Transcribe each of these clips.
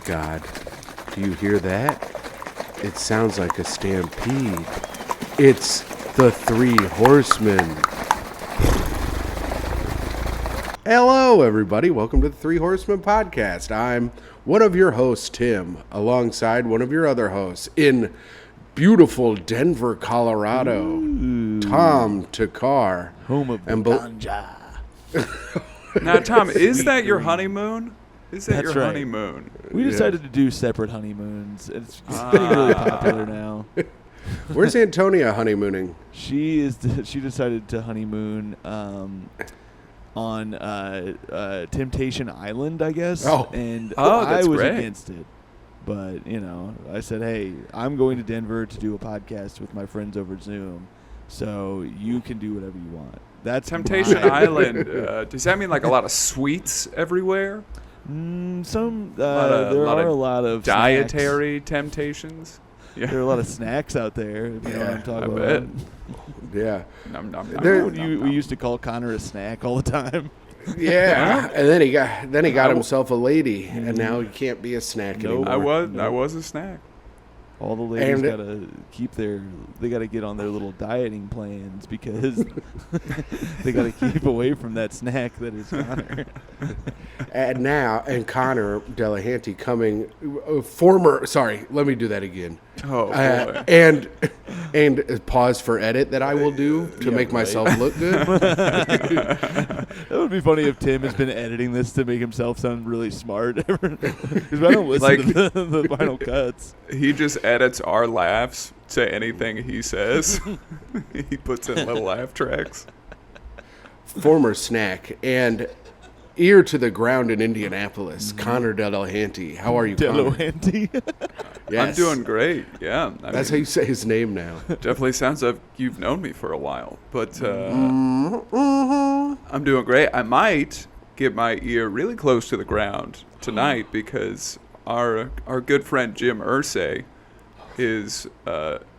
God, do you hear that? It sounds like a stampede. It's the Three Horsemen. Hello, everybody. Welcome to the Three Horsemen podcast. I'm one of your hosts, Tim, alongside one of your other hosts in beautiful Denver, Colorado, Tom Takar. Home of ganja. Now, Tom, is that your honeymoon? Is that That's your right. honeymoon? We decided to do separate honeymoons. It's getting really popular now. Where's Antonia honeymooning? She decided to honeymoon on Temptation Island, I guess. Oh. And Oh, that's I was great. against it. But, I said, hey, I'm going to Denver to do a podcast with my friends over Zoom, so you can do whatever you want. That's Temptation my- Island, does that mean like a lot of sweets everywhere? There lot are of a lot of Dietary temptations? Snacks. There are a lot of snacks out there, if you know what I'm talking I about. bet. Yeah. Nom, nom, nom, There- nom, nom, We nom. used to call Connor a snack all the time. Yeah. And then he got himself a lady, and now he can't be a snack Nope. anymore. I was a snack. All the ladies And- they gotta get on their little dieting plans because they gotta keep away from that snack that is Connor. And Connor Delahanty coming, let me do that again. Oh, boy. And pause for edit that I will do to Yeah, make right. myself look good. That would be funny if Tim has been editing this to make himself sound really smart. Because I don't listen to the final cuts. He just edits our laughs to anything he says. He puts in little laugh tracks. Former snack and ear to the ground in Indianapolis, Connor Delahanty. How are you, Connor? Delahanty. Yes. I'm doing great. Yeah. That's how you say his name now. Definitely sounds like you've known me for a while. But Mm-hmm. I'm doing great. I might get my ear really close to the ground tonight because our good friend Jim Irsay is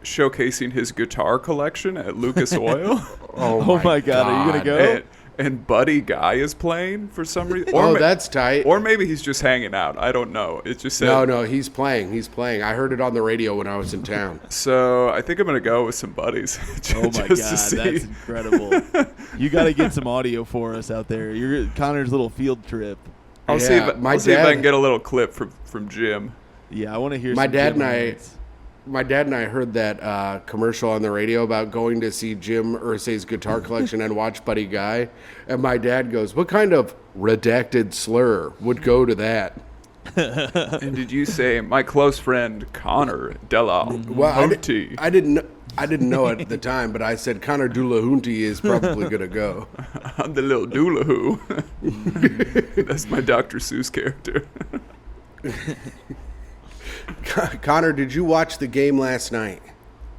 showcasing his guitar collection at Lucas Oil. Oh my God, are you gonna go? And Buddy Guy is playing for some reason. Oh, that's tight. Or maybe he's just hanging out. I don't know. It just said. No, he's playing. I heard it on the radio when I was in town. So I think I'm going to go with some buddies. Oh my God, just to see. that's incredible. You got to get some audio for us out there. Connor's little field trip. I'll see if I can get a little clip from Jim. Yeah, I want to hear My some dad Jim and I- highlights. My dad and I heard that commercial on the radio about going to see Jim Irsay's guitar collection and watch Buddy Guy. And my dad goes, what kind of redacted slur would go to that? And did you say my close friend Connor Delahanty? I didn't know it at the time, but I said Connor Delahanty is probably going to go. I'm the little doolahoo. That's my Dr. Seuss character. Connor, did you watch the game last night?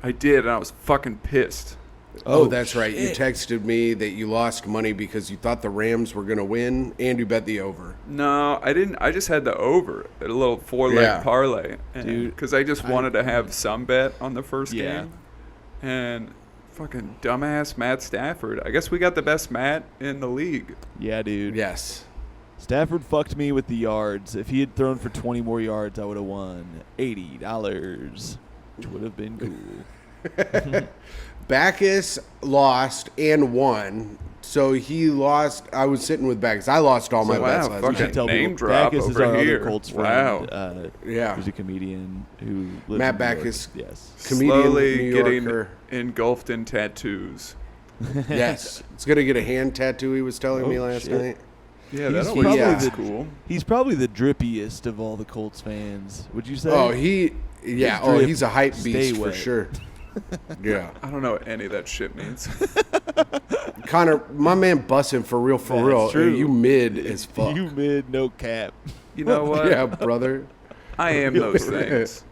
I did, and I was fucking pissed. Oh, that's right. You texted me that you lost money because you thought the Rams were going to win, and you bet the over. No, I didn't. I just had the over at a little 4-leg parlay. Dude, Because I just wanted to have some bet on the first Yeah. game. And fucking dumbass Matt Stafford. I guess we got the best Matt in the league. Yeah, dude. Yes. Stafford fucked me with the yards. If he had thrown for 20 more yards, I would have won $80, which would have been cool. Backus lost and won. So he lost. I was sitting with Backus. I lost all my bets last fucking night. should tell name people, drop Backus is over our here. other Colts Wow. friend. Yeah. Who's a comedian who lives Matt in New York. Backus. Yes. Comedian, Slowly New getting Yorker. engulfed in tattoos. Yes. It's going to get a hand tattoo, he was telling me last shit. night. Yeah, He's that's probably always the- cool. He's probably the drippiest of all the Colts fans. Would you say? Oh, he's a hype Stay beast for wet. sure. Yeah. I don't know what any of that shit means. Connor, my man busting for real, That's real. true. You mid as fuck. You mid, no cap. You know what? Yeah, brother. I am those things.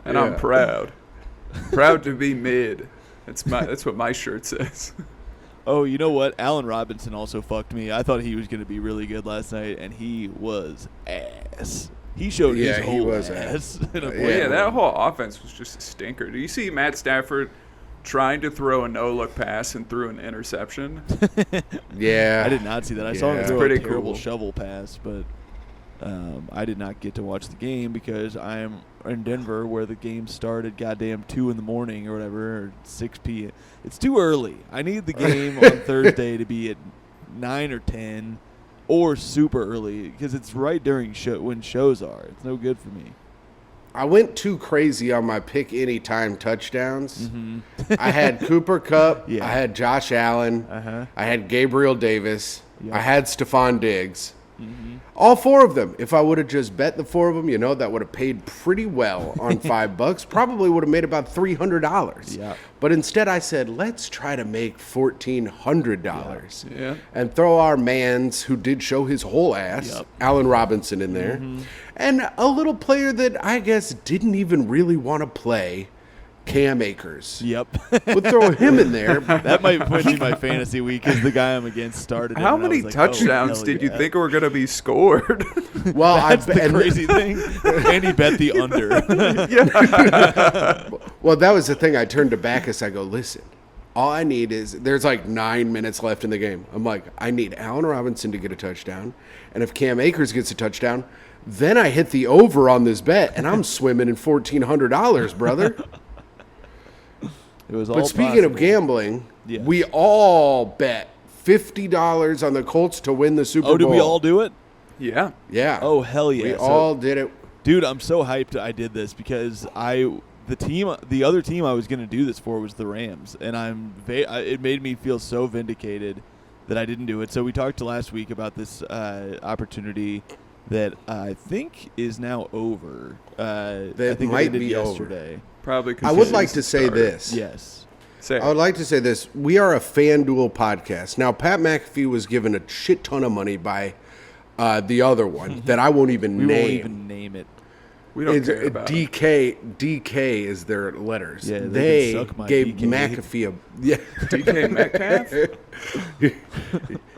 And Yeah. I'm proud. Proud to be mid. That's what my shirt says. Oh, you know what? Allen Robinson also fucked me. I thought he was going to be really good last night, and he was ass. He showed Yeah, his he whole was ass. in a Well, play. yeah, that whole offense was just a stinker. Do you see Matt Stafford trying to throw a no-look pass and threw an interception? Yeah. I did not see that. I saw him Yeah. throw Pretty a terrible cool. shovel pass, but I did not get to watch the game because I am in Denver, where the game started goddamn 2 in the morning or whatever, or 6 p.m. It's too early. I need the game on Thursday to be at 9 or 10 or super early because it's right during when shows are. It's no good for me. I went too crazy on my pick anytime touchdowns. Mm-hmm. I had Cooper Kupp. Yeah. I had Josh Allen. I had Gabriel Davis. Yep. I had Stephon Diggs. Mm-hmm. All 4 of them. If I would have just bet the 4 of them, that would have paid pretty well on $5. Probably would have made about $300. Yeah. But instead I said, let's try to make $1,400. Yeah. And throw our mans who did show his whole ass, Yep. Allen Robinson, in there. Mm-hmm. And a little player that I guess didn't even really want to play, Cam Akers. Yep. We'll throw him in there. That might put me my fantasy week because the guy I'm against started. How and I many was like, touchdowns hell did you yeah. think were going to be scored? Well, That's the crazy thing. And he bet the under. Well, that was the thing. I turned to Backus. I go, listen, all I need is there's like 9 minutes left in the game. I'm like, I need Allen Robinson to get a touchdown. And if Cam Akers gets a touchdown, then I hit the over on this bet, and I'm swimming in $1,400, brother. It was all But speaking of possible. gambling, Yes. we all bet $50 on the Colts to win the Super Bowl. Oh, did we all do it? Yeah. Yeah. Oh, hell yeah. We So- all did it. Dude, I'm so hyped I did this because the other team I was going to do this for was the Rams, and it made me feel so vindicated that I didn't do it. So we talked last week about this opportunity that I think is now over. I think it might ended be over. yesterday. Probably. 'Cause I would the like season to say started. this. Yes. Say. I would like to say this. We are a FanDuel podcast. Now, Pat McAfee was given a shit ton of money by the other one that I won't even We name. won't even name it. We don't It's care about it. DK is their letters. Yeah, they they can suck my gave DK. McAfee a yeah. DK Metcalf?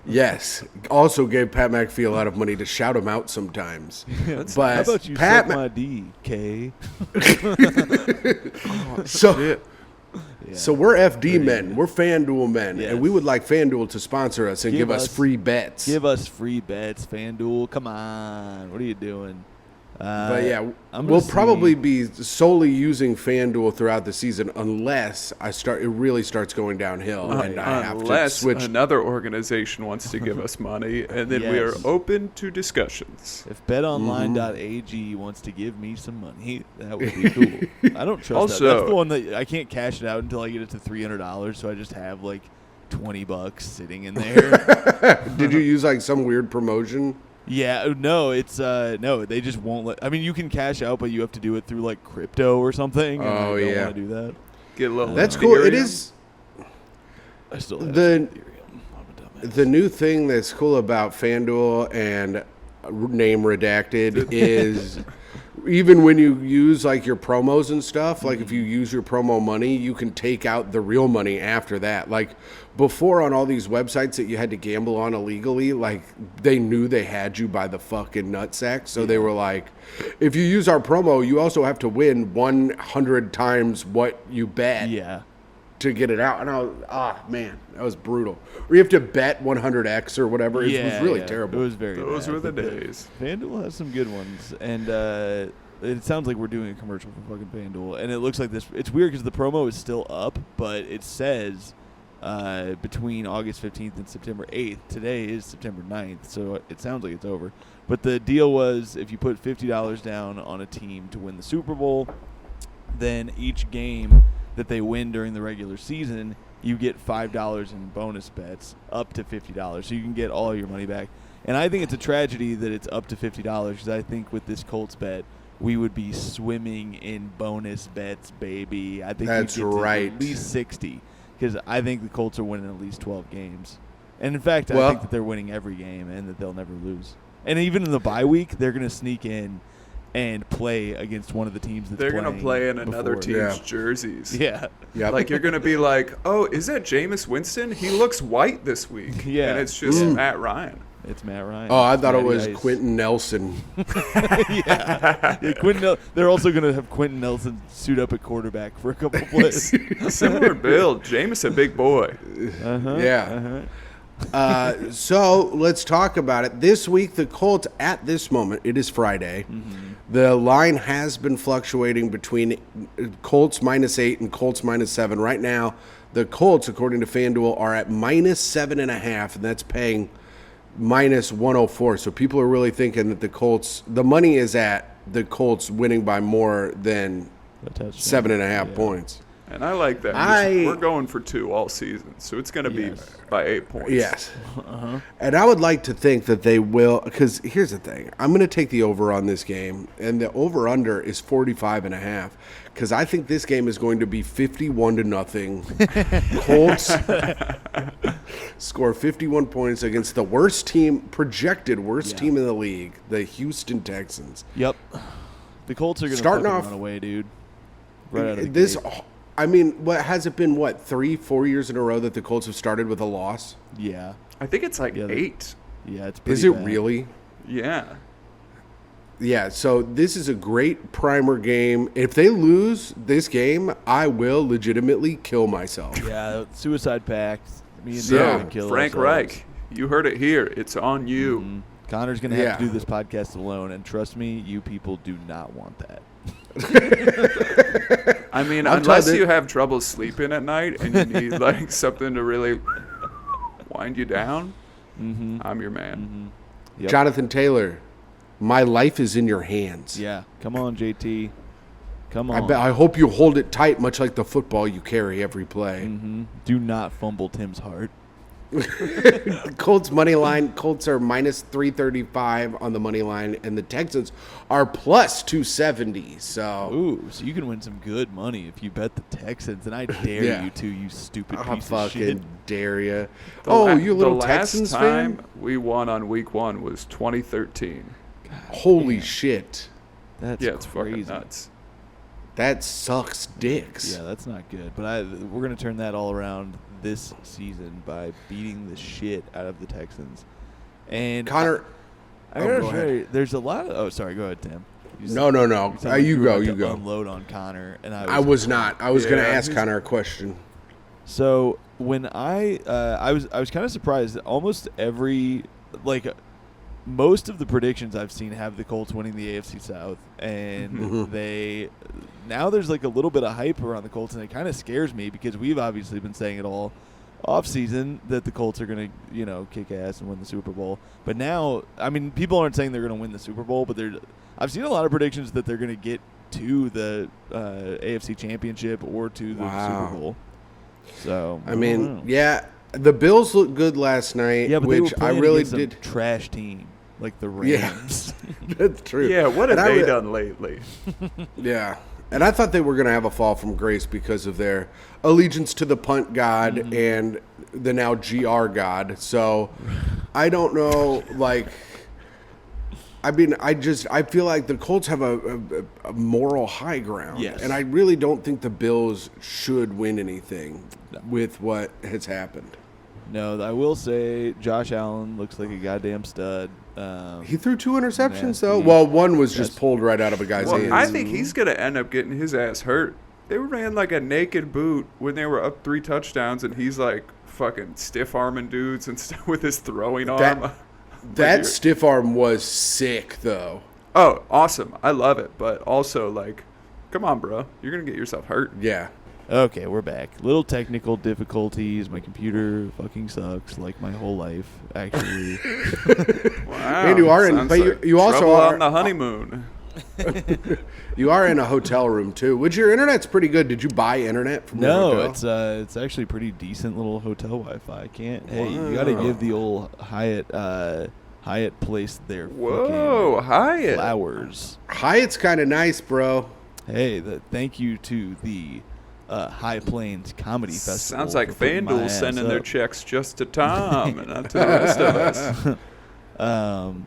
Yes. Also gave Pat McAfee a lot of money to shout him out sometimes. But How about you Pat suck my DK? so Shit. Yeah. so we're FD men. We're FanDuel men, Yes. and we would like FanDuel to sponsor us and give us free bets. Give us free bets, FanDuel. Come on. What are you doing? But yeah, I'm we'll gonna probably see- be solely using FanDuel throughout the season unless it really starts going downhill and I have to Unless switch. another organization wants to give us money, and then we are Yes. open to discussions. If betonline.ag wants to give me some money, that would be cool. I don't trust that. Also- That's the one that I can't cash it out until I get it to $300, so I just have like $20 sitting in there. Did you use like some weird promotion? Yeah, no, it's no, they just won't let. I mean, you can cash out, but you have to do it through like crypto or something. And Oh, I don't yeah. want to do that. Get a little. That's cool. It Ethereum. is I still have The- some Ethereum. I'm a dumbass. the new thing that's cool about FanDuel and name redacted is even when you use like your promos and stuff, like if you use your promo money, you can take out the real money after that. Like before on all these websites that you had to gamble on illegally, like they knew they had you by the fucking nutsack. So they were like, if you use our promo, you also have to win 100 times what you bet Yeah. to get it out. And I was, man, that was brutal. Or you have to bet 100x or whatever. It was really terrible. It was very Those bad, were the but days. FanDuel has some good ones, and it sounds like we're doing a commercial for fucking FanDuel, and it looks like this. It's weird because the promo is still up, but it says between August 15th and September 8th. Today is September 9th, so it sounds like it's over. But the deal was if you put $50 down on a team to win the Super Bowl, then each game that they win during the regular season, you get $5 in bonus bets up to $50, so you can get all your money back. And I think it's a tragedy that it's up to $50 because I think with this Colts bet, we would be swimming in bonus bets, baby. I think That's we'd get to right. at least 60 because I think the Colts are winning at least 12 games. And in fact, Well- I think that they're winning every game and that they'll never lose. And even in the bye week, they're going to sneak in and play against one of the teams that's They're gonna playing play in another before. team's Yeah. jerseys. Yeah. Yep. Like you're gonna be like, oh, is that Jameis Winston? He looks white this week. Yeah. And it's just Mm. Matt Ryan. It's Matt Ryan. Oh, I thought it Matty was Ice. Quentin Nelson. Yeah, Quentin. They're also going to have Quentin Nelson suit up at quarterback for a couple plays. Similar build. Jameis a big boy. Uh-huh, Yeah. Uh-huh. So let's talk about it. This week, the Colts, at this moment, it is Friday. The line has been fluctuating between Colts -8 and Colts -7. Right now, the Colts, according to FanDuel, are at -7.5, and that's paying -104. So people are really thinking that the money is at the Colts winning by more than 7.5 points. And I like that. We're going for 2 all season, so it's going to be by 8 points. Yes. And I would like to think that they will, because here's the thing. I'm going to take the over on this game, and the over-under is 45.5, because I think this game is going to be 51-0. Colts score 51 points against the projected worst team in the league, the Houston Texans. Yep. The Colts are going to run away, dude. Right out of the gate. I mean, what has it been, 3-4 years in a row that the Colts have started with a loss? Yeah. I think it's 8. Yeah, it's pretty Is it bad. really? Yeah. Yeah, so this is a great primer game. If they lose this game, I will legitimately kill myself. Yeah, suicide pact. Me and So, Dan kill Frank ourselves. Reich, you heard it here. It's on you. Mm-hmm. Connor's going to have to do this podcast alone, and trust me, you people do not want that. I mean, unless you have trouble sleeping at night and you need something to really wind you down, I'm your man. Yep. Jonathan Taylor, my life is in your hands. Yeah, come on, JT. Come on. I hope you hold it tight, much like the football you carry every play. Do not fumble Tim's heart. Colts money line. Colts are -335 on the money line, and the Texans are +270. So you can win some good money if you bet the Texans, and I dare you to, you stupid piece of shit. Fucking dare you. You little Texans fan? The last time we won on week 1 was 2013. God, holy damn. shit. That's it's crazy. fucking nuts. That sucks dicks. Yeah, that's not good. But we're going to turn that all around this season by beating the shit out of the Texans. And Connor, I gotta say, there's a lot of. Oh, sorry. Go ahead, Tim. No. You go. Unload on Connor, and I was not. I was going to ask Connor a question. So when I was kind of surprised that almost every most of the predictions I've seen have the Colts winning the AFC South, and there's a little bit of hype around the Colts, and it kind of scares me because we've obviously been saying it all off season that the Colts are going to kick ass and win the Super Bowl. But now, I mean, people aren't saying they're going to win the Super Bowl, but I've seen a lot of predictions that they're going to get to the AFC Championship or to the Super Bowl. So I mean, the Bills looked good last night, which I really did. Trash team like the Rams. Yeah, that's true. Yeah, what have they done lately? Yeah. And I thought they were going to have a fall from grace because of their allegiance to the punt god and the now GR god. So I don't know, I mean, I feel like the Colts have a moral high ground. Yes. And I really don't think the Bills should win anything with what has happened. No, I will say Josh Allen looks like a goddamn stud. He threw 2 interceptions, though. Well, one was just pulled right out of a guy's hands. I think he's going to end up getting his ass hurt. They ran like a naked boot when they were up 3 touchdowns, and he's fucking stiff-arming dudes and stuff with his throwing arm. That stiff arm was sick, though. Oh, awesome. I love it. But also, come on, bro. You're going to get yourself hurt. Yeah. Okay, we're back. Little technical difficulties. My computer fucking sucks, like my whole life, actually. Wow. And you are but you also are on the honeymoon. You are in a hotel room too. Which your internet's pretty good. Did you buy internet from the hotel? It's actually pretty decent little hotel Wi-Fi. Hey, you got to give the old Hyatt place their Hyatt flowers. Hyatt's kind of nice, bro. Hey, thank you to the High Plains Comedy Festival. Sounds like FanDuel sending their checks just to Tom and not to the rest of us.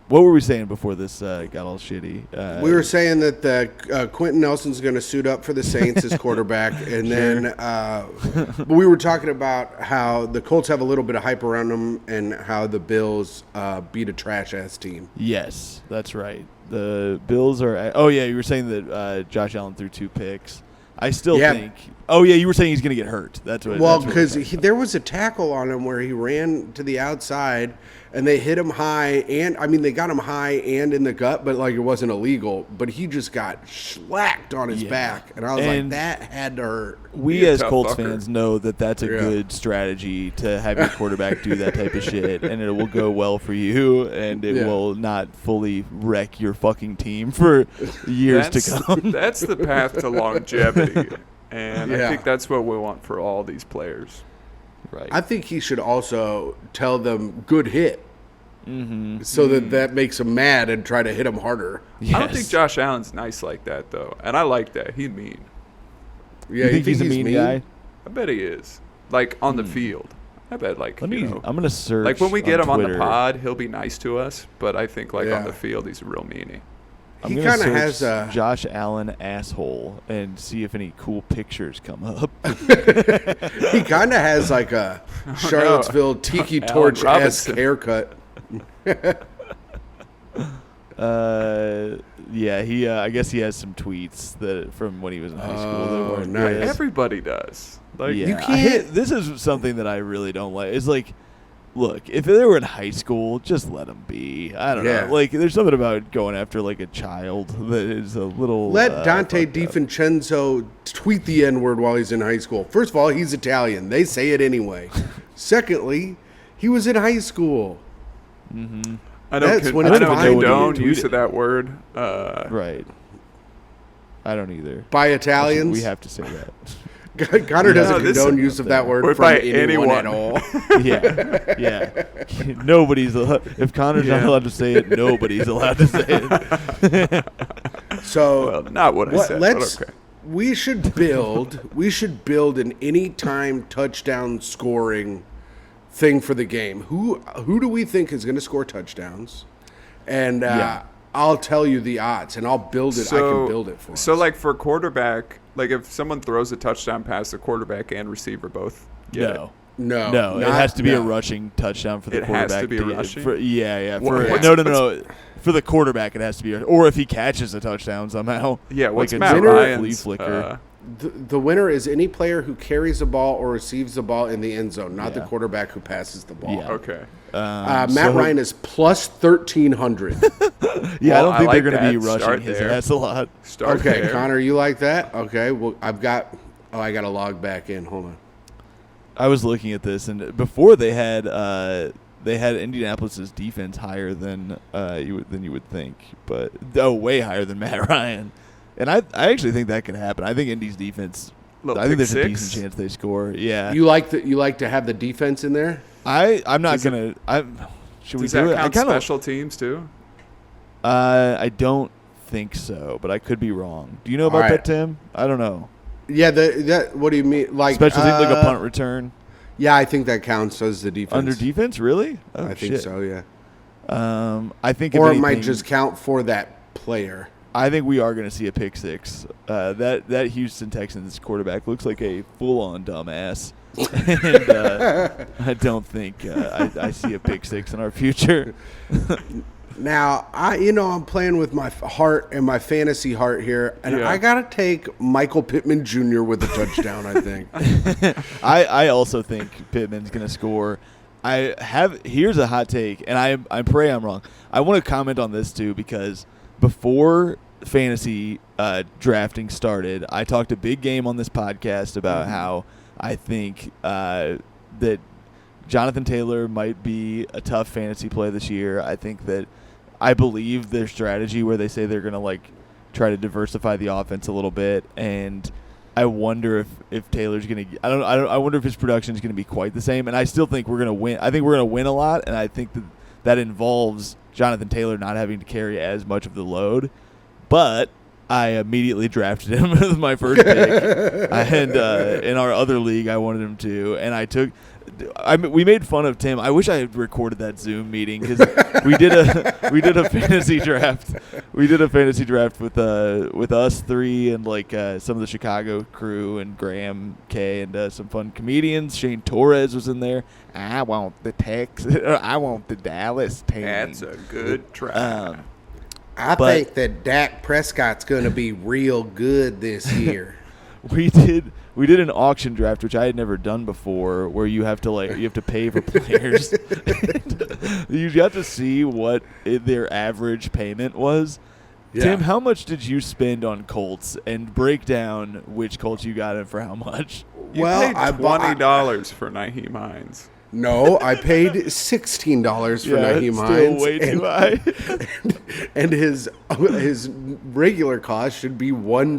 What were we saying before this got all shitty? We were saying that Quentin Nelson's going to suit up for the Saints as quarterback, and then we were talking about how the Colts have a little bit of hype around them and how the Bills beat a trash-ass team. Yes, that's right. The Bills are – you were saying that Josh Allen threw 2 picks. I still Yeah. think. Oh yeah, you were saying he's going to get hurt. That's what. Well, that's what because there was a tackle on him where he ran to the outside, and they hit him high, and I mean they got him high and in the gut, but like it wasn't illegal. But he just got slacked on his back, and I was like, that had to hurt. We Be a as tough Colts fucker. fans know that that's a good strategy to have your quarterback do that type of shit, and it will go well for you, and it will not fully wreck your fucking team for years to come. That's the path to longevity, and Yeah. I think that's what we want for all these players. Right. I think he should also tell them good hit, so that makes them mad and try to hit him harder. Yes. I don't think Josh Allen's nice like that though, and I like that. He's mean. Yeah, You think he's a mean guy? I bet he is. Like on the field, I bet. Like Let me. you know, I'm gonna search. like when we get him on the Twitter. pod, he'll be nice to us. But I think like on Yeah. the field, he's a real meanie. I'm He gonna kinda search has a- Josh Allen asshole and see if any cool pictures come up. He kind of has like a Charlottesville Tiki Allen Torch-esque Robinson. haircut. Yeah, he. I guess he has some tweets that from when he was in high school. That Oh, weren't nice. good. Everybody does. Like Yeah, You I can't- hate- this is something that I really don't like. It's like, look, if they were in high school, just let them be. I don't Yeah. know. Like, there's something about going after like a child that is a little. Let Dante fucked up. DiVincenzo tweet the N-word while he's in high school. First of all, he's Italian. They say it anyway. Secondly, he was in high school. I That's don't, when I it's don't fine to condone tweet use it. of that word. Right. I don't either. By Italians? We have to say that. Connor doesn't No, this- condone use of that word Or from by anyone at anyone. all. Yeah, yeah. Nobody's allowed. If Connor's not allowed to say it, nobody's allowed to say it. So Well, not what I said. let's But okay. we should build an anytime touchdown scoring thing for the game. Who do we think is going to score touchdowns? And I'll tell you the odds, and I'll build it. I can build it for So us. like for quarterback, like if someone throws a touchdown pass, the quarterback and receiver both get it. No, it has to be a rushing touchdown for the It has quarterback. to be rushing? Yeah. What's- No. For the quarterback, it has to be. Or if he catches a touchdown somehow. Yeah, what's like a Matt flea Ryan's flicker. The winner is any player who carries the ball or receives the ball in the end zone, not the Yeah. quarterback who passes the ball. Yeah. Okay. Matt Ryan is plus 1,300. Yeah, Well, I don't I think like they're going to be that. rushing Start his there. ass a lot. Start Okay, there. Connor, you like that? Okay, well, I got to log back in. Hold on. I was looking at this, and before they had Indianapolis's defense higher than you would think, but way higher than Matt Ryan. And I actually think that could happen. I think Indy's defense. Little I think pick there's a six. decent chance they score. Yeah, You like to have the defense in there? I'm not Does it- gonna. Should we Does do that it? I count kind of. special teams too? I don't think so, but I could be wrong. Do you know about All right. that, Tim? I don't know. Yeah, that. What do you mean? Like Special teams, like a punt return Yeah, I think that counts as the defense. under defense. Really? Oh, I think shit. so. Yeah. I think. If Or it anything, might just count for that player. I think we are going to see a pick six. That Houston Texans quarterback looks like a full-on dumbass, and I don't think I see a pick six in our future. Now, I'm playing with my heart and my fantasy heart here, and Yeah. I gotta take Michael Pittman Jr. with a touchdown. I think. I also think Pittman's going to score. Here's a hot take, and I pray I'm wrong. I want to comment on this too because before fantasy drafting started, I talked a big game on this podcast about how I think that Jonathan Taylor might be a tough fantasy play this year. I think that I believe their strategy where they say they're going to try to diversify the offense a little bit, and I wonder if Taylor's going to. I wonder if his production is going to be quite the same. And I still think we're going to win. I think we're going to win a lot, and I think that involves Jonathan Taylor not having to carry as much of the load. But I immediately drafted him as my first pick, and in our other league, I wanted him to, and I took. We made fun of Tim. I wish I had recorded that Zoom meeting because we did a fantasy draft. We did a fantasy draft with us three and some of the Chicago crew and Graham K and some fun comedians. Shane Torres was in there. I want the Texas. I want the Dallas team. That's a good try. I But- think that Dak Prescott's going to be real good this year. we did an auction draft, which I had never done before, where you have to pay for players. You got to see what their average payment was. Yeah. Tim, how much did you spend on Colts, and break down which Colts you got and for how much? You paid $20 for Nyheim Hines. No, I paid $16 for Nyheim Hines. Still way too high. And his regular cost should be $1.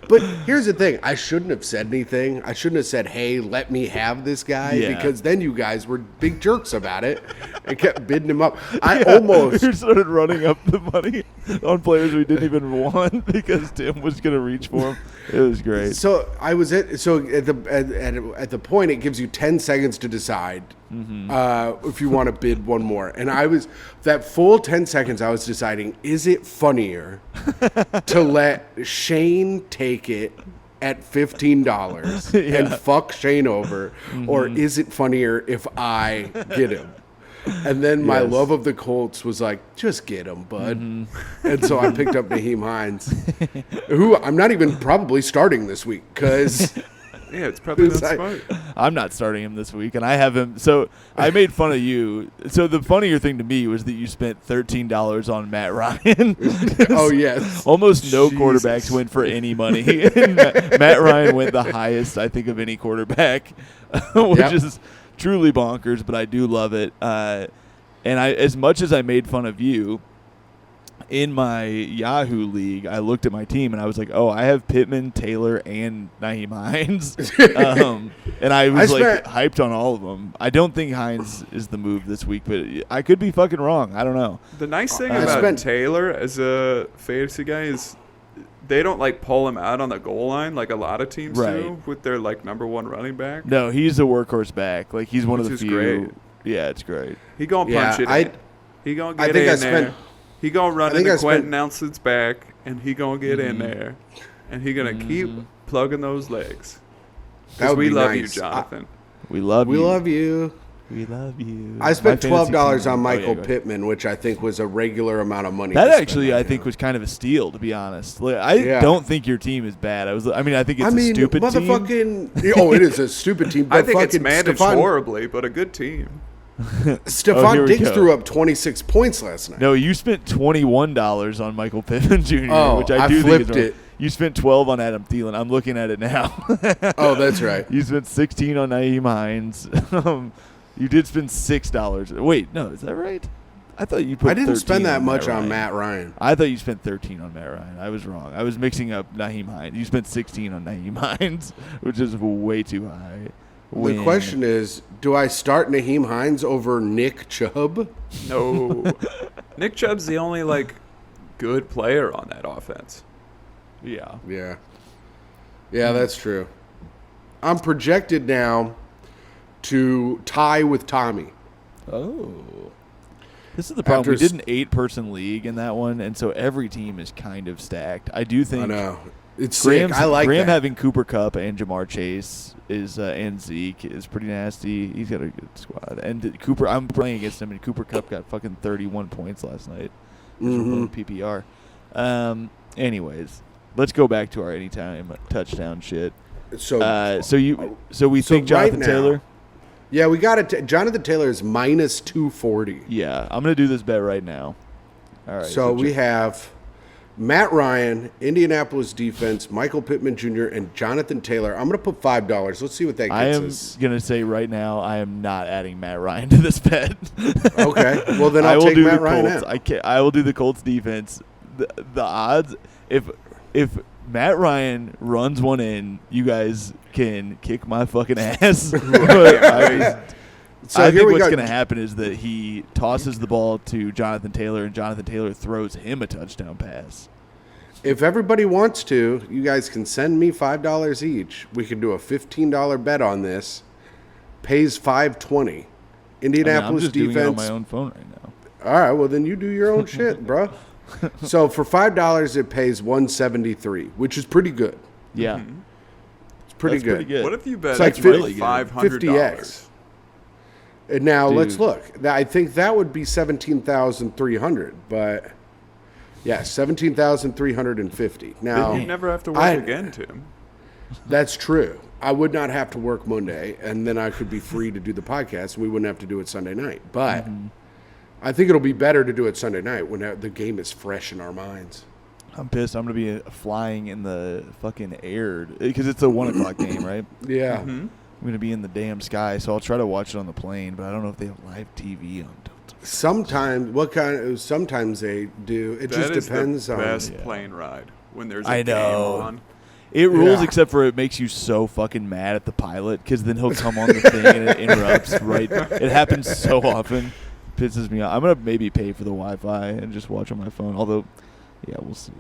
But here's the thing: I shouldn't have said anything. I shouldn't have said, "Hey, let me have this guy," because then you guys were big jerks about it and kept bidding him up. I almost started running up the money on players we didn't even want because Tim was going to reach for him. It was great. So at the point, it gives you 10 seconds to decide if you want to bid one more. And that full 10 seconds, I was deciding, is it funnier to let Shane take it at $15 and fuck Shane over, or is it funnier if I get him? And then my love of the Colts was like, just get him, bud. And so I picked up Nyheim Hines, who I'm not even probably starting this week because... Yeah, it's probably not smart. I'm not starting him this week, and I have him. So I made fun of you. So the funnier thing to me was that you spent $13 on Matt Ryan. Oh, yes. Almost no quarterbacks went for any money. And Matt Ryan went the highest, I think, of any quarterback, which is truly bonkers, but I do love it. And as much as I made fun of you, in my Yahoo league, I looked at my team and I was like, "Oh, I have Pittman, Taylor, and Nyheim Hines," and I was hyped on all of them. I don't think Hines is the move this week, but I could be fucking wrong. I don't know. The nice thing about Taylor as a fantasy guy is they don't pull him out on the goal line like a lot of teams do with their number one running back. No, he's a workhorse back. He's one of the few. Great. Yeah, it's great. He gonna punch it in. He gonna get in there. He gonna run into Quentin Nelson's back, and he gonna get in there, and he gonna keep plugging those legs. Because we love you, Jonathan. We love you. We love you. We love you. I spent $12 on Michael Pittman, which I think was a regular amount of money. That actually, I think, was kind of a steal, to be honest. I don't think your team is bad. I think it's a stupid team. Oh, it is a stupid team. But I think it's managed horribly, but a good team. Stephon Diggs threw up 26 points last night. No, you spent $21 on Michael Pittman Jr., which I do flipped think is it. You spent $12 on Adam Thielen. I'm looking at it now. Oh, that's right. You spent $16 on Nyheim Hines. You did spend $6. Wait, no, is that right? I thought you put. I didn't spend that on much on Matt Ryan. I thought you spent 13 on Matt Ryan. I was wrong. I was mixing up Nyheim Hines. You spent 16 on Nyheim Hines, which is way too high. The question is, do I start Nyheim Hines over Nick Chubb? No. Nick Chubb's the only, good player on that offense. Yeah. Yeah. Yeah, that's true. I'm projected now to tie with Tommy. Oh. This is the problem. We did an 8-person league in that one, and so every team is kind of stacked. I do think. I know. It's sick. I like Graham that. having Cooper Kupp and Jamar Chase and Zeke is pretty nasty. He's got a good squad. And Cooper, I'm playing against him, and Cooper Kupp got fucking 31 points last night. PPR. Anyways, let's go back to our anytime touchdown shit. So we think Jonathan Taylor. Yeah, we got it. Jonathan Taylor is minus 240. Yeah, I'm gonna do this bet right now. All right. So we have Matt Ryan, Indianapolis defense, Michael Pittman Jr., and Jonathan Taylor. I'm going to put $5. Let's see what that gets us. I am going to say right now, I am not adding Matt Ryan to this bet. Okay. Well, then I'll take Matt Ryan out. I will do the Colts defense. The odds, if Matt Ryan runs one in, you guys can kick my fucking ass. I think what's going to happen is that he tosses the ball to Jonathan Taylor, and Jonathan Taylor throws him a touchdown pass. If everybody wants to, you guys can send me $5 each. We can do a $15 bet on this. Pays $5.20. Indianapolis I'm just defense. Doing it on my own phone right now. All right, well then you do your own shit, bro. So for $5, it pays $173, which is pretty good. Yeah, it's pretty good. What if you bet it's like really $500? And now let's look. I think that would be $17,300, but Yeah, 17,350. Now, You'd never have to work again, Tim. that's true. I would not have to work Monday, and then I could be free to do the podcast, and we wouldn't have to do it Sunday night. But I think it'll be better to do it Sunday night when the game is fresh in our minds. I'm pissed. I'm going to be flying in the fucking air because it's a 1 o'clock game, right? Yeah. Mm-hmm. I'm going to be in the damn sky, so I'll try to watch it on the plane, but I don't know if they have live TV on. Sometimes they do. It That just is depends the on. best plane ride when there's a I game know. on. It rules, Yeah. except for it makes you so fucking mad at the pilot because then he'll come on the thing and it interrupts. Right, it happens so often, pisses me off. I'm gonna maybe pay for the Wi-Fi and just watch on my phone. Although, yeah, we'll see.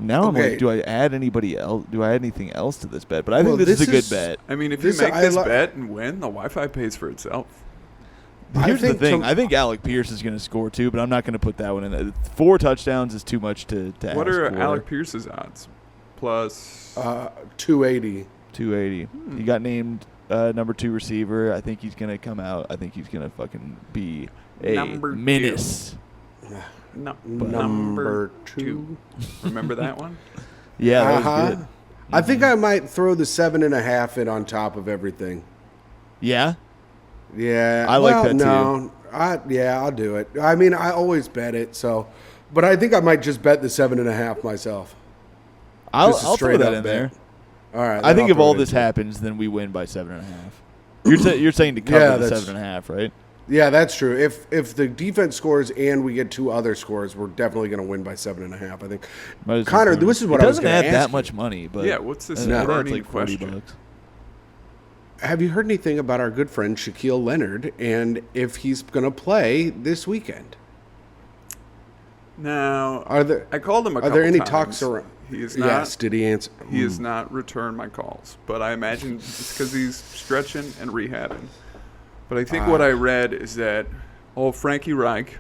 Now I'm Okay. like, do I add anybody else? Do I add anything else to this bet? But I think Well, this is a this good is- bet. I mean, if This- you make I this li- bet and win, the Wi-Fi pays for itself. Here's the think thing. some- I think Alec Pierce is going to score too, but I'm not going to put that one in. 4 touchdowns is too much to What ask are for. Alec Pierce's odds? Plus 280. 280. He got named number 2 receiver. I think he's going to come out. I think he's going to fucking be a Number 2. menace. Number 2. Remember that one? Yeah, that was good. I think I might throw the 7.5 in on top of everything. Yeah? Yeah, I like that, no, I'll do it. I mean, I always bet it, but I think I might just bet the 7.5 myself. I'll Just a throw straight that up in bet. there. All right. I then think I'll if throw all it this into it. happens, then we win by 7.5. You're saying to cover Yeah, the that's- 7.5, right? Yeah, that's true. If the defense scores and we get 2 other scores, we're definitely going to win by 7.5. I think. Might as well Connor, do it. this is what it I was doesn't going add to ask that you. much money, but Yeah, what's this it adds burning like $40 question? Have you heard anything about our good friend Shaquille Leonard and if he's going to play this weekend? Now, Are there I called him a are couple there any times. talks around? He is not. Yes. Did he answer? He has not returned my calls, but I imagine it's because he's stretching and rehabbing. But I think what I read is that old Frankie Reich,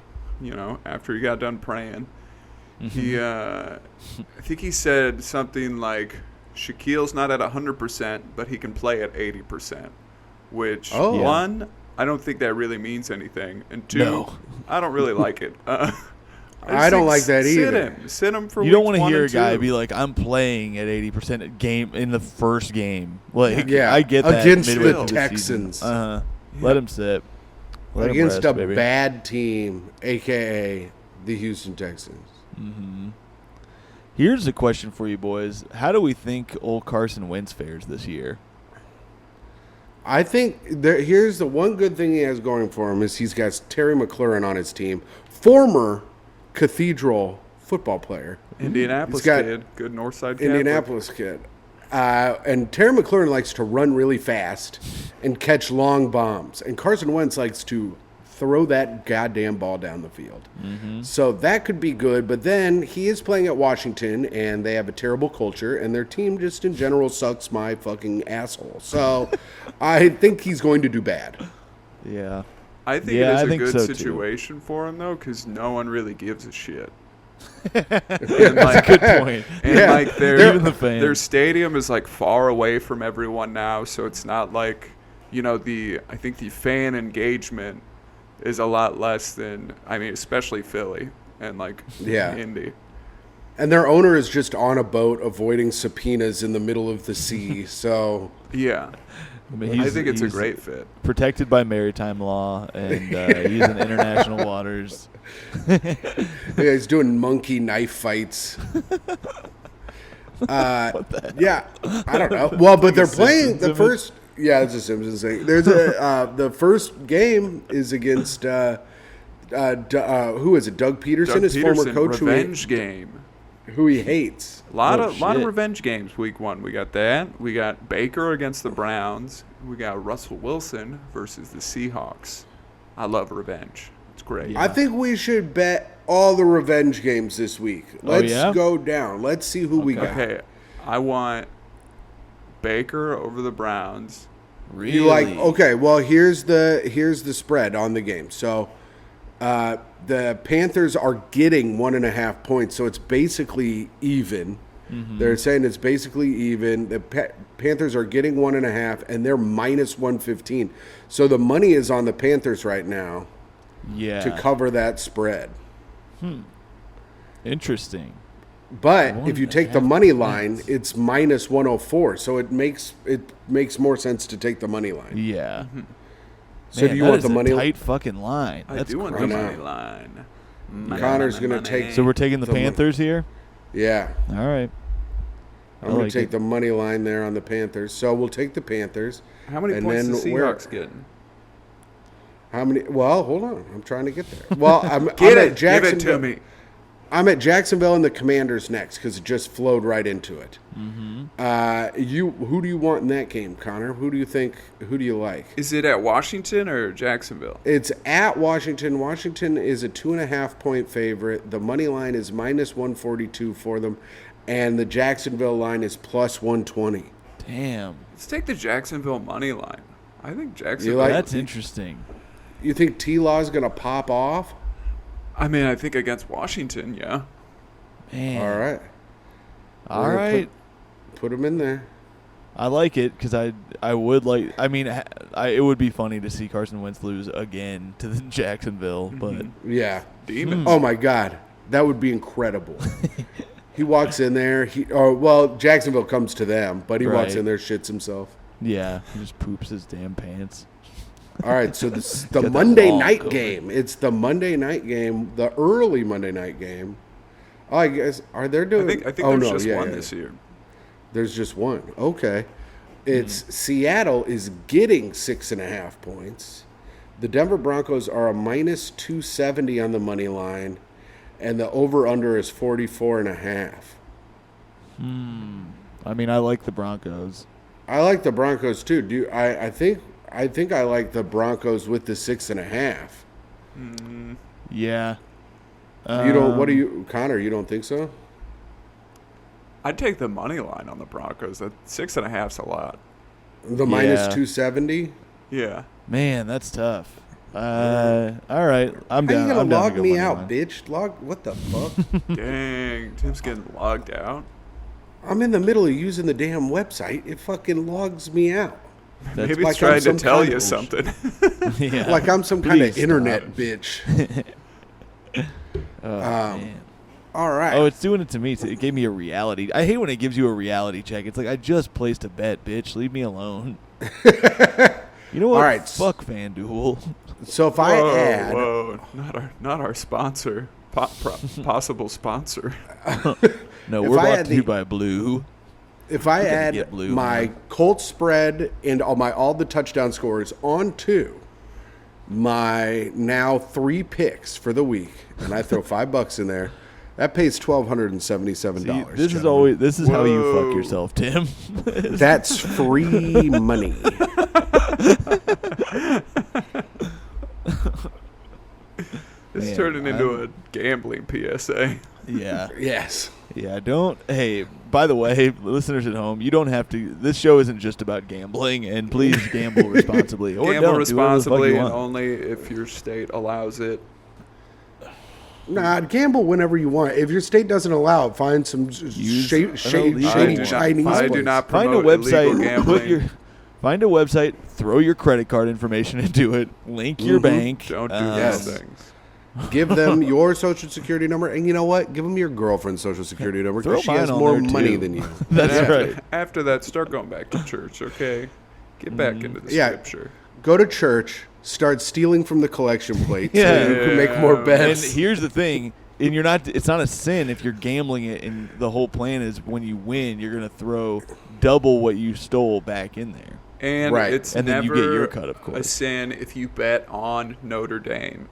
after he got done praying, he, I think he said something like, Shaquille's not at 100%, but he can play at 80%. Which, Oh. one, I don't think that really means anything, and 2, No. I don't really like it. I don't like that either. Sit him for You don't want want to hear a and guy 2. be like, "I'm playing at 80% game in the first game." Like, Yeah, I get that against midway the through Texans. Let him sit. Let him Against rest, a baby. bad team, a.k.a. the Houston Texans. Here's a question for you boys: how do we think old Carson Wentz fares this year? I think here's the one good thing he has going for him is he's got Terry McLaurin on his team, former Cathedral football player, Indianapolis He's got kid, good Northside Catholic. Indianapolis kid. And Terry McLaurin likes to run really fast and catch long bombs. And Carson Wentz likes to throw that goddamn ball down the field. So that could be good. But then he is playing at Washington, and they have a terrible culture, and their team just in general sucks my fucking asshole. So I think he's going to do bad. Yeah, I think Yeah, it is I a think good so, too. situation for him, though, because no one really gives a shit. that's a good point. And Yeah. like Even the fans. their stadium is like far away from everyone now, so it's not like I think the fan engagement is a lot less than especially Philly and like Yeah. Indy. And their owner is just on a boat avoiding subpoenas in the middle of the sea. So Yeah. I mean, I think it's a he's great fit. protected by maritime law, and he's in international waters. yeah, he's doing monkey knife fights. Yeah, I don't know. Well, but they're playing the Simpsons first. Yeah, it's a Simpsons thing. There's the first game is against who is it? Doug Peterson, Doug his former Peterson, coach, revenge game. who he hates. A lot Oh, of shit. revenge games week 1. We got that. We got Baker against the Browns. We got Russell Wilson versus the Seahawks. I love revenge. It's great. Yeah. I think we should bet all the revenge games this week. Let's yeah? go down. Let's see who we got. Okay, I want Baker over the Browns. Really? You like okay? Well, here's the spread on the game. So, the Panthers are getting 1.5 points, so it's basically even. They're saying it's basically even. The Panthers are getting 1.5, and they're minus 115. So the money is on the Panthers right now Yeah. to cover that spread. Interesting. But if you take the money line, it's minus 104. So it makes more sense to take the money line. Yeah. Mm-hmm. So do you want the money? Tight fucking line. I That's do want crazy. the money line. Connor's going to take. So we're taking the Panthers here. Yeah. All right. I'm going to take the money line there on the Panthers. So we'll take the Panthers. How many points the Seahawks getting? How many? Well, hold on. I'm trying to get there. Well, I'm Give at Jacksonville. it to me. I'm at Jacksonville and the Commanders next because it just flowed right into it. Mm-hmm. Who do you want in that game, Connor? Who do you think? Who do you like? Is it at Washington or Jacksonville? It's at Washington. Washington is a 2.5-point favorite. The money line is minus 142 for them, and the Jacksonville line is plus 120. Damn. Let's take the Jacksonville money line. I think Jacksonville. That's interesting. You think T-Law's going to pop off? I mean, I think against Washington, yeah. Man. All right. All right. Put him in there. I like it because I would like. I mean, it would be funny to see Carson Wentz lose again to the Jacksonville, but Yeah. Demons. Oh, my God. That would be incredible. He walks in there. Jacksonville comes to them, but he walks in there, shits himself. yeah, he just poops his damn pants. All right, so the Got Monday that long night COVID. game. It's the Monday night game, the early Monday night game. Oh, I guess are they doing? I think oh, there's no, just yeah, one yeah. this year. There's just one. Okay, it's Seattle is getting 6.5 points. The Denver Broncos are a minus 270 on the money line, and the over under is 44.5. I mean, I like the Broncos. I like the Broncos too. I think I like the Broncos with the 6.5. Yeah. You don't. What do you, Connor? You don't think so? I'd take the money line on the Broncos. That 6.5's a lot. The minus Yeah. 270. Yeah. Man, that's tough. All right, I'm How down. you gonna I'm down to log go me money out, line. bitch? What the fuck? Dang, Tim's getting logged out. I'm in the middle of using the damn website. It fucking logs me out. That's Maybe like it's trying I'm to some tell kind you of- something. yeah. Like I'm some kind Please of stop. internet bitch. Man. All right. Oh, it's doing it to me. It gave me a reality. I hate when it gives you a reality check. It's like, I just placed a bet, bitch. Leave me alone. You know what? All right. Fuck FanDuel. So if I add, Whoa, not our sponsor. Possible sponsor. No, If we're I brought had to you the- by Blue. if I gonna add get blue, my man. Colts spread and all the touchdown scores onto my now 3 picks for the week, and I throw $5 in there, that pays $1,277. This is gentlemen. always. This is how you fuck Whoa. yourself, Tim. That's free money. It's Man, turning into a gambling PSA. Yeah. Yes. Yeah, don't. Hey, by the way, listeners at home, you don't have to. This show isn't just about gambling, and please gamble responsibly. Or Gamble don't. Do whatever the fuck responsibly you and want. only if your state allows it. Nah, gamble whenever you want. If your state doesn't allow it, find some shady illegal- Chinese I do place. not Find a promote illegal website. gambling. Find a website. Throw your credit card information into it. Link your bank. Don't do Yes. those things. Give them your social security number, and you know what? Give them your girlfriend's social security number Throw because she mine has on more there, money too. than you. That's And after, right. After that, start going back to church, okay? Get back into the Yeah. scripture. Go to church, start stealing from the collection plate Yeah. so you can make more And bets. here's the thing. And you're not. It's not a sin if you're gambling it, and the whole plan is when you win, you're gonna throw double what you stole back in there. And Right. it's And then never you get your cut, of a course. sin if you bet on Notre Dame.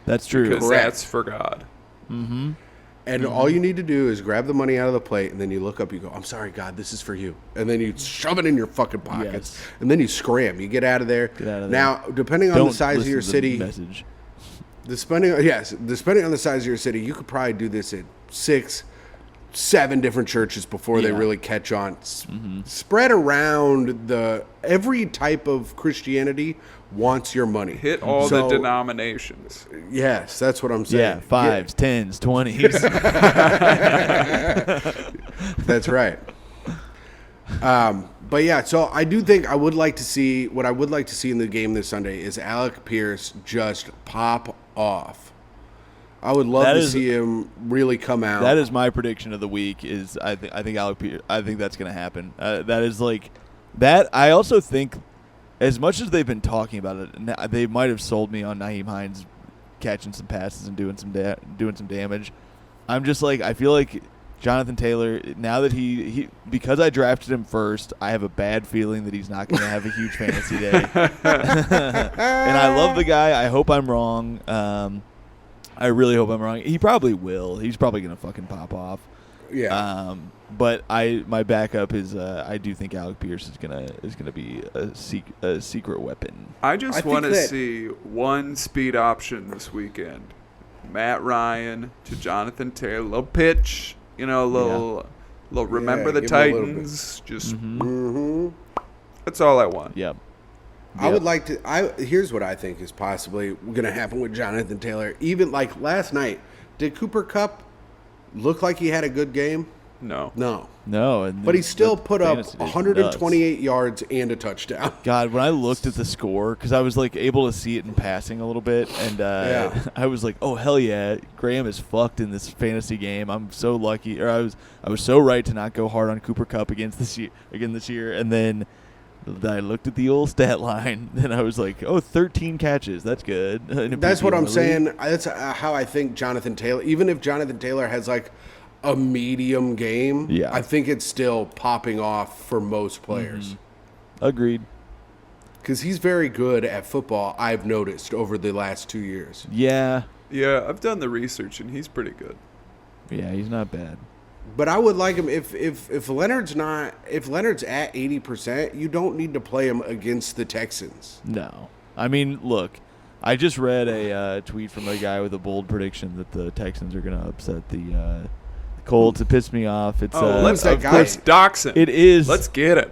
That's true. Because Correct. that's for God. And all you need to do is grab the money out of the plate, and then you look up, you go, I'm sorry, God, this is for you. And then you shove it in your fucking pockets. Yes. And then you scram. You get out of there. Get out of there. Now, depending on Don't the size of listen your to the city, message. depending on the size of your city, you could probably do this at 6, 7 different churches before they Yeah. really catch on. Spread around every type of Christianity wants your money. Hit all So- the denominations. Yes, that's what I'm saying. Yeah, 5s, 10s, 20s. That's right. But yeah, so I do think I would like to see what I would like to see in the game this Sunday is Alec Pierce just pop off. I would love That to is- see him really come out. That is my prediction of the week. Is I think I think that's going to happen. That is like that. I also think, as much as they've been talking about it, they might have sold me on Nyheim Hines catching some passes and doing some damage. I'm just like, I feel like Jonathan Taylor, now that he because I drafted him first, I have a bad feeling that he's not going to have a huge fantasy day. And I love the guy. I hope I'm wrong. I really hope I'm wrong. He probably will. He's probably going to fucking pop off. Yeah. But my backup is I do think Alec Pierce is gonna be a secret weapon. I think want to that- see one speed option this weekend. Matt Ryan to Jonathan Taylor. A little pitch, a little remember the give him a little bit. Titans. Just Mm-hmm. that's all I want. Yep. I would like to. Here's what I think is possibly going to happen with Jonathan Taylor. Even like last night, did Cooper Kupp look like he had a good game? No. No, and But he still the put up fantasy is 128 nuts. yards and a touchdown. God, when I looked at the score, because I was like able to see it in passing a little bit, and Yeah. I was like, "Oh hell yeah, Graham is fucked in this fantasy game." I'm so lucky, or I was so right to not go hard on Cooper Kupp this year, and then I looked at the old stat line, and I was like, "Oh, 13 catches, that's good." In a That's what PPR I'm league. saying. That's how I think Jonathan Taylor. Even if Jonathan Taylor has like a medium game, Yeah. I think it's still popping off for most players Agreed. because he's very good at football. I've noticed over the last 2 years. Yeah, Yeah, I've done the research, and he's pretty good. yeah, he's not bad. But I would like him if Leonard's at 80%, you don't need to play him against the Texans. No. I mean, look, I just read a tweet from a guy with a bold prediction that the Texans are going to upset the Colts. It pissed me off. It's Let's that guy? let's dox him. It is. Let's get it.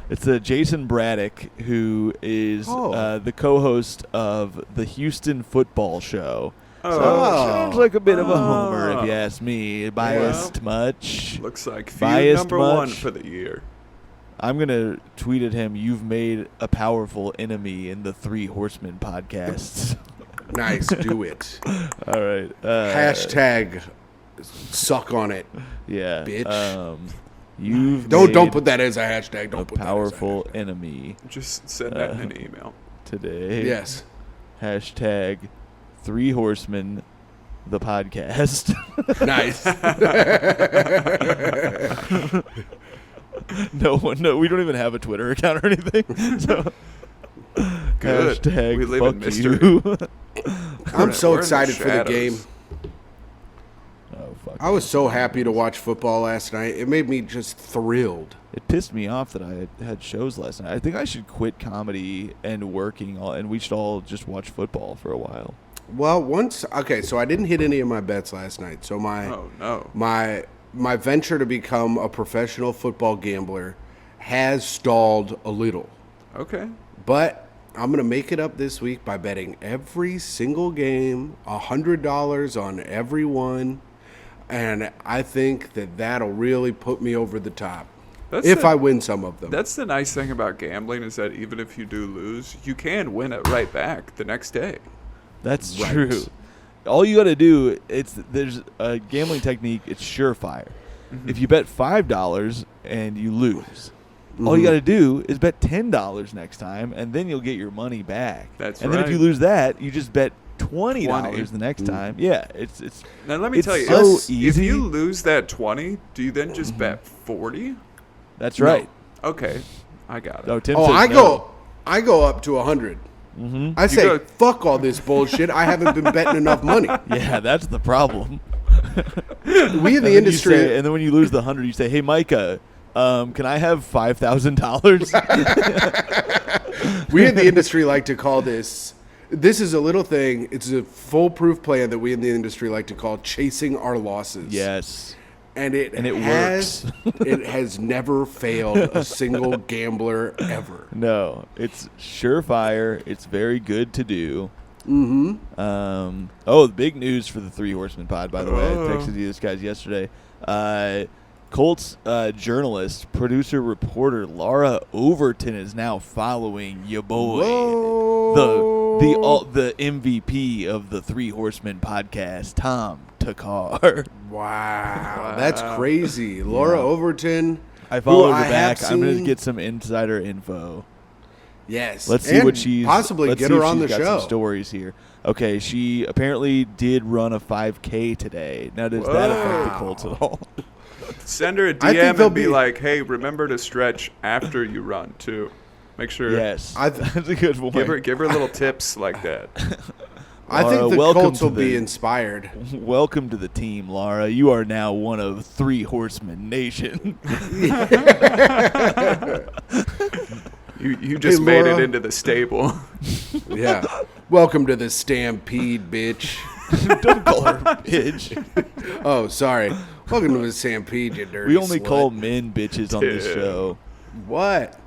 It's Jason Braddock, who is the co-host of the Houston Football Show. So sounds like a bit of a homer, if you ask me. Biased much. Looks like feud Biased number one much? for the year. I'm going to tweet at him, "You've made a powerful enemy in the Three Horsemen podcasts." Nice, do it. All right. Hashtag suck on it. Yeah. bitch. You've Don't made put that as a hashtag. a Don't put powerful enemy Just send that in an email. today. that as a hashtag. Hashtag Three Horsemen, the podcast. Yes. Nice. No, we don't even have a Twitter account or anything. So Good. hashtag We live in fuck mystery. you. I'm so We're in the excited for the shadows. game. Oh fuck. I was so happy to watch football last night. It made me just thrilled. It pissed me off that I had shows last night. I think I should quit comedy and working, and we should all just watch football for a while. Well, so I didn't hit any of my bets last night. So Oh, no. my venture to become a professional football gambler has stalled a little. Okay. But I'm going to make it up this week by betting every single game, $100 on every one. And I think that'll really put me over the top if I win some of them. That's the nice thing about gambling is that even if you do lose, you can win it right back the next day. That's Right. true. All you got to do, there's a gambling technique. It's surefire. If you bet $5 and you lose, all you got to do is bet $10 next time, and then you'll get your money back. That's and then if right. you lose that, you just bet $20 $20. the next time. Yeah, it's Now let me It's tell you, so if easy. you lose that 20, do you then just bet 40? that's right. Okay, I got it. Oh, Tim Oh, says I go up to 100. I say, go- fuck all this bullshit. I haven't been betting enough money. Yeah, that's the problem. We in the industry, And then when you lose the 100, you say, "Hey, Micah, can I have $5,000?" we in the industry like to call this. This is a little thing. It's a foolproof plan that we in the industry like to call chasing our losses. Yes. And it works. It has never failed a single gambler ever. No, it's surefire. It's very good to do. The big news for the Three Horsemen pod, by the way. I texted you this guys yesterday. Colts journalist, producer, reporter Laura Overton is now following your boy, Whoa. the MVP of the Three Horsemen podcast, Tom Takar. Wow, that's crazy. Laura Overton. I followed her I back. have I'm going to seen- get some insider info. Yes. Let's see And what she's possibly let's get see her if on she's the got show. Some stories here. Okay, she apparently did run a 5K today. Now, does that affect the Colts at all? Send her a I think DM they'll and be be- like, "Hey, remember to stretch after you run too. Make sure." Yes, I that's a good one. Give her little tips like that. I think Laura, the welcome Colts to will be the- inspired. Welcome to the team, Laura. You are now one of Three Horsemen Nation. You just Hey, made it Laura. into the stable. Yeah. Welcome to the Stampede, bitch. Don't call her bitch. Oh, sorry. Welcome to the Stampede, you dirty We only slut. call men bitches on this Dude. show. What?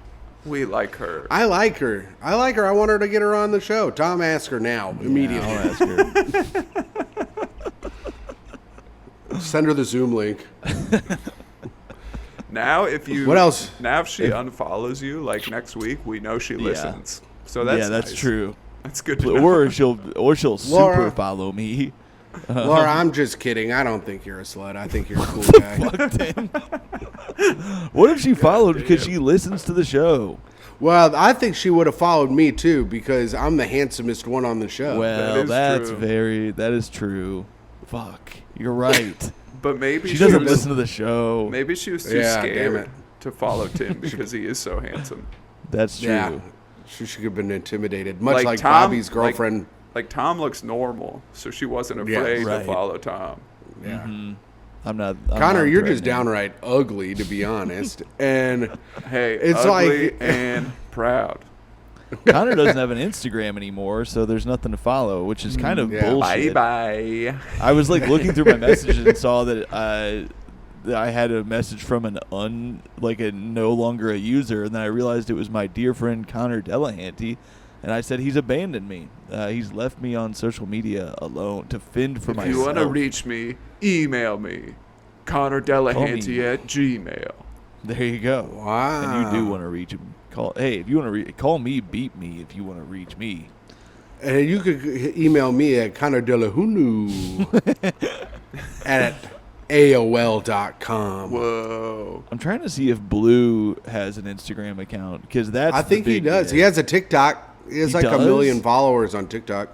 We like her. I like her. I want her to get her on the show. Tom, ask her now, immediately. I'll ask her. Send her the Zoom link. Now, if you What else? Now, if she unfollows you, like next week, we know she listens. So that's that's nice. true. That's good to know. Or she'll Laura. super follow me. Laura, I'm just kidding. I don't think you're a slut. I think you're a cool guy. Fuck, Tim. What if she followed because she listens to the show? Well, I think she would have followed me too because I'm the handsomest one on the show. Well, is that's true. that is true. Fuck, you're right. But maybe She doesn't was, listen to the show. Maybe she was too Yeah, damn scared it. to follow Tim because he is so handsome. That's true. Yeah, she should have been intimidated, much Like like Tom- Bobby's girlfriend. Like Tom looks normal, so she wasn't Yeah, afraid right. to follow Tom. Yeah. I'm not. Connor, not you're just threatening. downright ugly, to be honest. And Hey, It's ugly like- and proud. Connor doesn't have an Instagram anymore, so there's nothing to follow, which is kind of Yeah. bullshit. Bye. I was like looking through my messages and saw that I had a message from a no longer a user, and then I realized it was my dear friend Connor Delahanty, and I said he's abandoned me. He's left me on social media alone to fend for If myself. you want to reach me, email me. ConnorDelahanty@gmail. There you go. wow. And you do want to reach him. If you want to call me, beat me if you want to reach me. And you could email me at connordelahunu at AOL.com. Whoa. I'm trying to see if Blue has an Instagram account because that's. I think he does. He has a TikTok. He has He like does? 1 million followers on TikTok.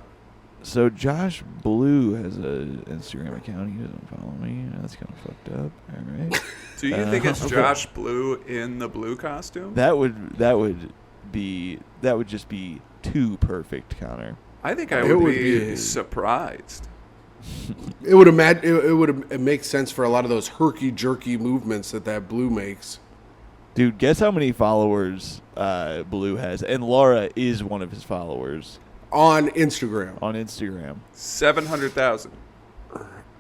So Josh Blue has an Instagram account. He doesn't follow me. That's kind of fucked up. All right. Do you think it's okay. Josh Blue in the blue costume? That would just be too perfect, Connor. I think I It would would be be- surprised. It would it make sense for a lot of those herky jerky movements that Blue makes. Dude, guess how many followers Blue has? And Laura is one of his followers On Instagram. on Instagram. 700,000.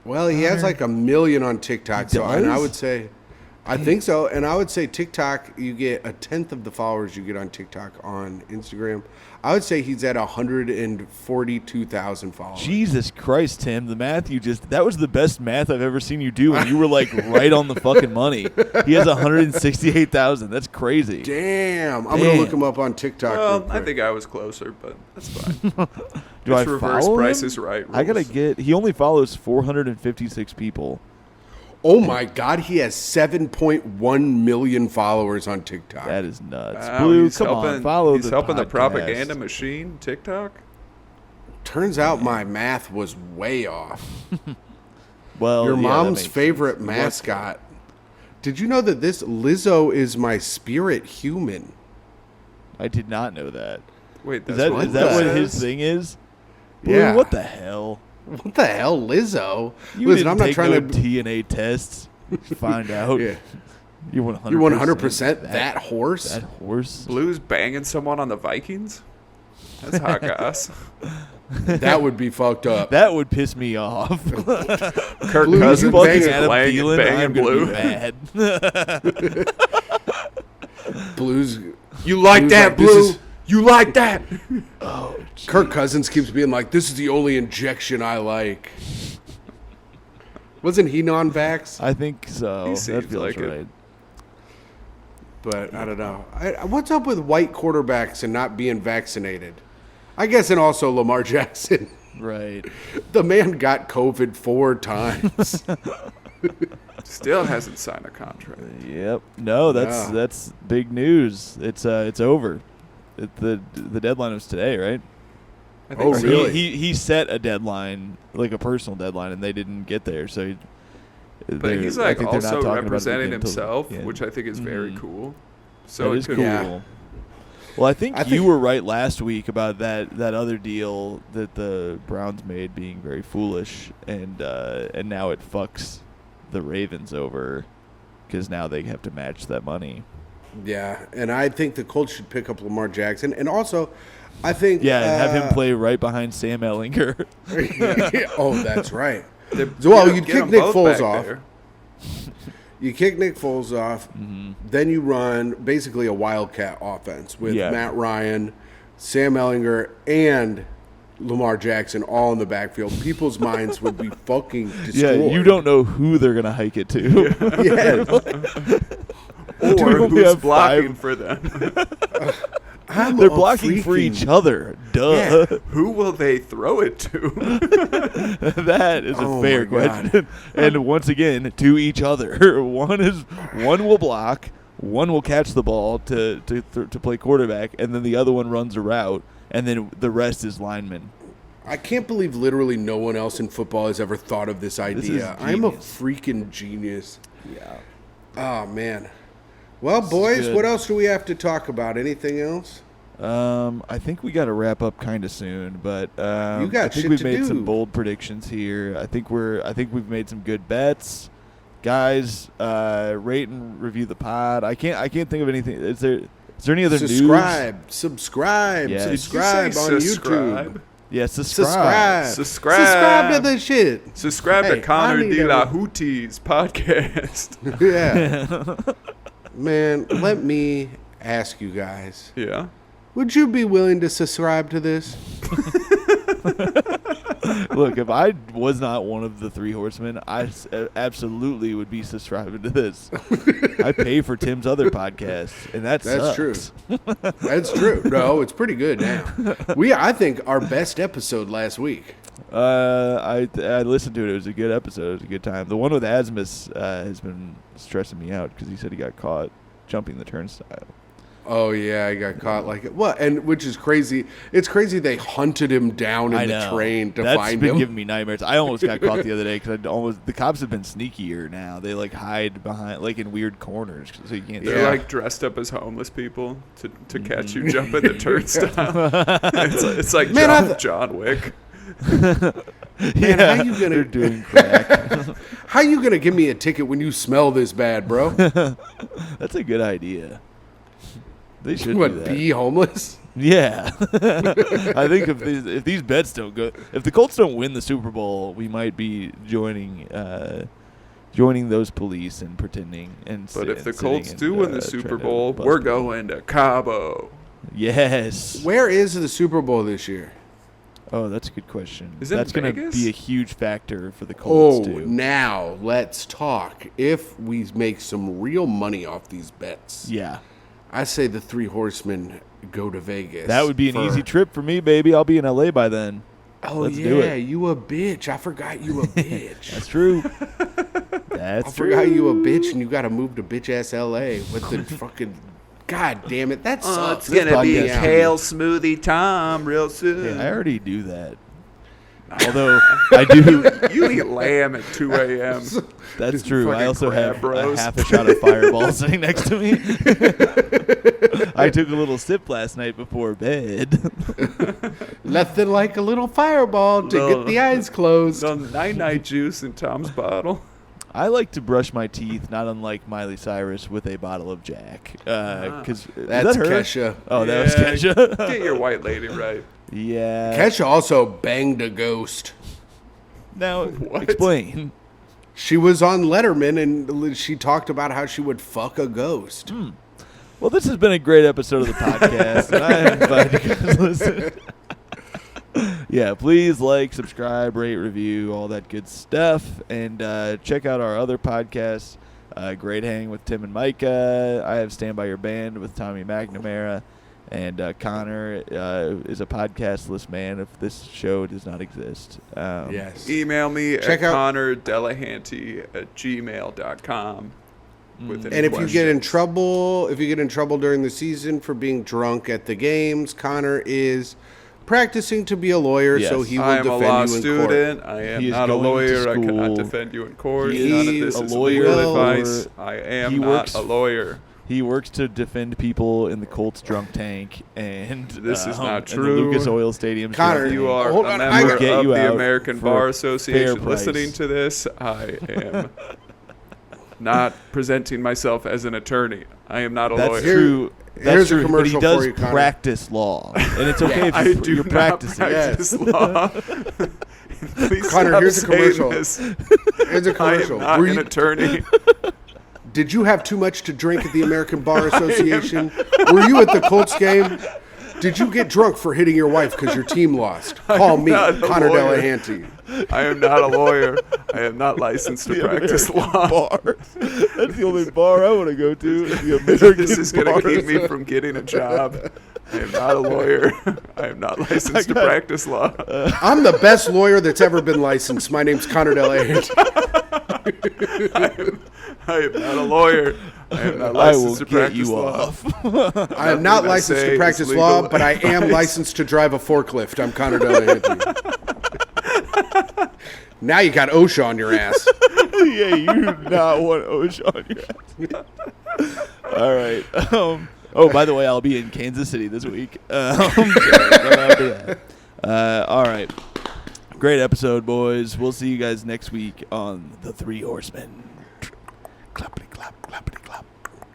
Well, he has like 1 million on TikTok. He So, and I does? would say, I think so. And I would say TikTok, you get 1/10 of the followers you get on TikTok on Instagram. I would say he's at 142,000 followers. Jesus Christ, Tim, the math that was the best math I've ever seen you do, and you were like right on the fucking money. He has 168,000. That's crazy. Damn. I'm going to look him up on TikTok. real Well, quick. I think I was closer, but that's fine. Do I It's reverse follow Price him? is Right I gotta rules. he only follows 456 people. Oh my God, he has 7.1 million followers on TikTok. That is nuts. Wow, Blue, he's come helping, on, follow He's the helping the podcast. propaganda machine, TikTok. Turns out my math was way off. Well, Your yeah, that mom's makes favorite sense. mascot. Did you know that this Lizzo is my spirit human? I did not know that. Wait, Is that's that what is that it what says? his thing is? Blue, Yeah. what the hell? What the hell, Lizzo? You Listen, didn't I'm not take trying no to. TNA tests. Find out. Yeah. You're 100%. You're 100% that horse. That horse. Blue's banging someone on the Vikings? That's hot goss. That would be fucked up. That would piss me off. Kirk Blue's Cousins fucking Fucking is Adam banging, Thielen, banging I'm gonna Blue. be mad. Blues. You like Blue's that, like, this Blue? is- You like that? Kirk Cousins keeps being like, "This is the only injection I like." Wasn't he non-vax? I think so. He That seems feels like it. right. But I don't know. What's up with white quarterbacks and not being vaccinated? I guess, and also Lamar Jackson. Right. The man got COVID 4 times. Still hasn't signed a contract. Yep. No, that's big news. It's over. The deadline was today, right? I think Oh, so. really? He set a deadline, like a personal deadline, and they didn't get there. So, But he's I like think they're not also talking about it representing again until himself, the end. which I think is very Mhm. cool. So that it is could cool. Yeah. Well, I think I you think- were right last week about that other deal that the Browns made being very foolish, and now it fucks the Ravens over because now they have to match that money. Yeah, and I think the Colts should pick up Lamar Jackson. And also, I think... Yeah, and have him play right behind Sam Ellinger. Oh, that's right. They- Well, get- you'd get kick them Nick both Foles back off. there. You kick Nick Foles off, then you run basically a Wildcat offense with Yeah. Matt Ryan, Sam Ellinger, and Lamar Jackson all in the backfield. People's minds would be fucking Yeah, destroyed. you don't know who they're gonna hike it to. Yeah. Do we Or only who's have blocking five? for them. They're blocking for each other. Duh. Who will they throw it to? That is a Oh fair my God. question. And once again, to each other. One will block, one will catch the ball to play quarterback, and then the other one runs a route, and then the rest is linemen. I can't believe literally no one else in football has ever thought of this idea. I'm a genius. freaking genius. Yeah. Oh, man. Well, is boys, good. what else do we have to talk about? Anything else? I think we got to wrap up kind of soon, but You got I think shit we've to made do. some bold predictions here. I think we've made some good bets. Guys, rate and review the pod. I can't think of anything. Is there any other news? Subscribe Yeah. subscribe Did you on say YouTube. subscribe? Yeah, subscribe. Subscribe. to the shit. Subscribe Hey, to Connor I need De a- La Hootie's podcast. Yeah. Man, let me ask you guys. Yeah. Would you be willing to subscribe to this? Look, if I was not one of the three horsemen, I absolutely would be subscribing to this. I pay for Tim's other podcast, and That's sucks. true. That's true. No, it's pretty good now. I think our best episode last week. I listened to it. It was a good episode. It was a good time. The one with Asmus has been stressing me out because he said he got caught jumping the turnstile. Oh yeah, I got caught like it. What? And which is crazy. It's crazy they hunted him down in I the know. train to That's find been him. giving me nightmares. I almost got caught the other day because the cops have been sneakier now. They like hide behind like in weird corners so you can't. They're Yeah. like dressed up as homeless people to catch you jumping the turnstile. it's like Man, John Wick. Man, how you gonna They're doing crack. How you gonna give me a ticket when you smell this bad, bro? That's a good idea. They should do What? that. Be homeless? Yeah, I think if these bets don't go, if the Colts don't win the Super Bowl, we might be joining those police and pretending. But if the Colts do win the Super Bowl, we're going to Cabo. Yes. Where is the Super Bowl this year? Oh, that's a good question. Is it That's going to Vegas? be a huge factor for the Oh, Colts too. now let's talk. If we make some real money off these bets, Yeah, I say the Three Horsemen go to Vegas. that would be an for- easy trip for me, baby. I'll be in LA by then. Oh Let's yeah, do it. you a bitch. I forgot you a bitch. That's true. I That's true. forgot you a bitch, and you got to move to bitch ass LA with the fucking. God damn it, that sucks. gonna This be bugged a me out. Kale smoothie time real soon. Hey, I already do that. Although I do. You eat lamb at 2 a.m. That's true. I Fucking also crab have bros. a half a shot of Fireball sitting next to me. I took a little sip last night before bed. Nothing like a little fireball to get the eyes closed. Some night juice in Tom's bottle. I like to brush my teeth, not unlike Miley Cyrus, with a bottle of Jack. Because That's that her? Kesha. Oh, that was Yeah, Kesha. Get your white lady right. Yeah. Kesha also banged a ghost. Now What? explain. She was on Letterman, and she talked about how she would fuck a ghost. Well, this has been a great episode of the podcast, and I invite you guys to listen. Yeah, please like, subscribe, rate, review, all that good stuff. And check out our other podcasts. Great Hang with Tim and Micah. I have Stand By Your Band with Tommy McNamara. And Connor is a podcastless man if this show does not exist. Yes. Email me Check at out- connordelahanty@gmail.com. With any And if you get in questions. trouble during the season for being drunk at the games, Connor is practicing to be a lawyer, Yes. so he will I am a defend law you in student. court. I am He is not a going to lawyer. I school. cannot defend you in court. He None of is this a is lawyer legal for- advice. I am he not works- a lawyer. He works to defend people in the Colts drunk tank and This is not and the true. Lucas Oil Stadium. Connor, drunk You tank. are Hold a on, I member gotta get of you the out American for Bar a Association fair price. listening to this. I am not presenting myself as an attorney. I am not a That's lawyer. true. That's Here's a true, but commercial he does for you, Connor. practice law, and it's okay I if do you're not practicing. practice law. Please Connor, stop here's a saying commercial. this. Here's a I commercial. am not Were an you- attorney. Did you have too much to drink at the American Bar Association? Were you at the Colts game? Did you get drunk for hitting your wife because your team lost? Call me, not a Connor lawyer. Delahanty. I am not a lawyer. I am not licensed to The practice American law. bar. That's the only bar I want to go to. Is the American This is going bar. to keep me from getting a job. I am not a lawyer. I am not licensed to got- practice law. I'm the best lawyer that's ever been licensed. My name's Connor Delahanty. I am not a lawyer. I am not I will licensed to get practice you law. off. I am not Nothing I licensed say to is practice legal law, but I am advice. licensed to drive a forklift. I'm Connor Delahanty. Now you got OSHA on your ass. Yeah, you do not want OSHA on your ass. All right. Oh, by the way, I'll be in Kansas City this week. So go after that. All right. Great episode, boys. We'll see you guys next week on The Three Horsemen.